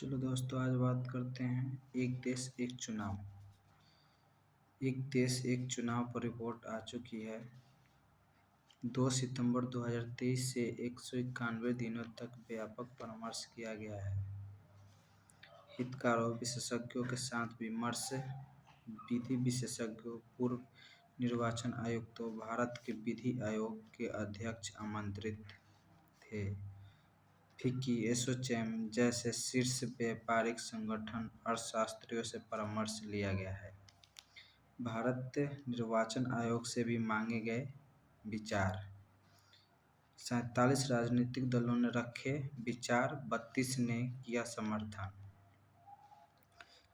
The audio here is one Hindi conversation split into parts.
चलो दोस्तों, आज बात करते हैं एक देश एक चुनाव। एक देश एक चुनाव पर रिपोर्ट आ चुकी है। 2 सितंबर 2023 से 191 दिनों तक व्यापक परामर्श किया गया है। हितधारकों विशेषज्ञों के साथ विमर्श। विधि विशेषज्ञों, पूर्व निर्वाचन आयुक्तों, भारत के विधि आयोग के अध्यक्ष आमंत्रित थे। फिक्की, एसोचैम जैसे शीर्ष व्यापारिक संगठन अर्थशास्त्रियों से परामर्श लिया गया है। भारत निर्वाचन आयोग से भी मांगे गए विचार। 47 राजनीतिक दलों ने रखे विचार, 32 ने किया समर्थन।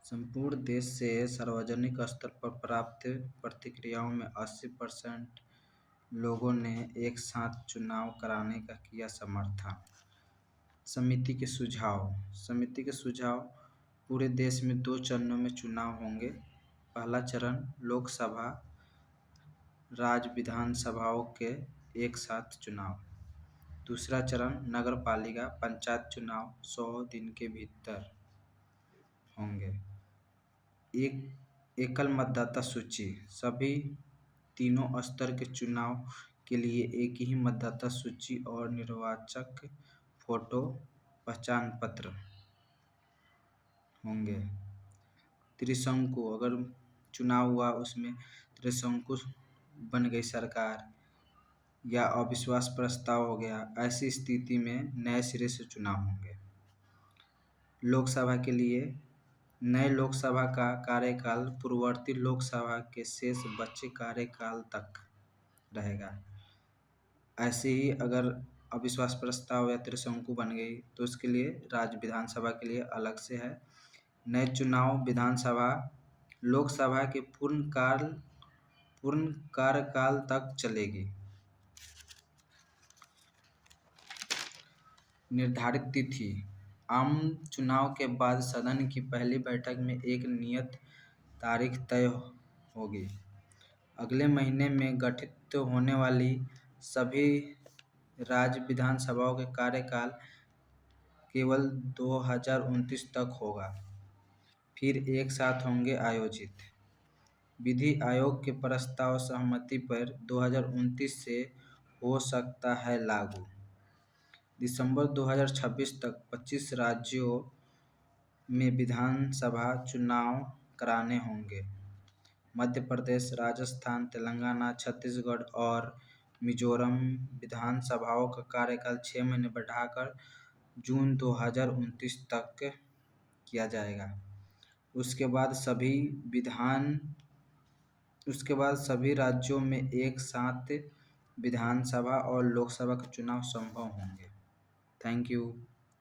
संपूर्ण देश से सार्वजनिक स्तर पर प्राप्त प्रतिक्रियाओं में 80% लोगों ने एक साथ चुनाव कराने का किया समर्थन। समिति के सुझाव। पूरे देश में 2 चरणों में चुनाव होंगे। पहला चरण लोकसभा, राज्य विधानसभाओं के एक साथ चुनाव। दूसरा चरण नगरपालिका पंचायत चुनाव 100 दिन के भीतर होंगे। एकल मतदाता सूची। सभी तीनों स्तर के चुनाव के लिए एक ही मतदाता सूची और निर्वाचक फोटो पहचान पत्र होंगे। त्रिशंकु, अगर चुनाव हुआ उसमें त्रिशंकु बन गई सरकार या अविश्वास प्रस्ताव हो गया, ऐसी स्थिति में नए सिरे से चुनाव होंगे। लोकसभा के लिए नए लोकसभा का कार्यकाल पूर्ववर्ती लोकसभा के शेष बचे कार्यकाल तक रहेगा। ऐसे ही अगर अविश्वास प्रस्ताव या त्रिशंकु बन गई तो उसके लिए राज्य विधानसभा के लिए अलग से है। नए चुनाव विधानसभा लोकसभा के पूर्ण कार्यकाल तक चलेगी। निर्धारित तिथि। आम चुनाव के बाद सदन की पहली बैठक में एक नियत तारीख तय होगी। अगले महीने में गठित होने वाली सभी राज्य विधानसभाओं के कार्यकाल केवल 2029 तक होगा, फिर एक साथ होंगे आयोजित। विधि आयोग के प्रस्ताव सहमति पर 2029 से हो सकता है लागू। दिसंबर 2026 तक 25 राज्यों में विधानसभा चुनाव कराने होंगे। मध्य प्रदेश, राजस्थान, तेलंगाना, छत्तीसगढ़ और मिजोरम विधानसभाओं का कार्यकाल 6 महीने बढ़ाकर जून 2029 तक किया जाएगा। उसके बाद सभी राज्यों में एक साथ विधानसभा और लोकसभा के चुनाव संभव होंगे। Thank you.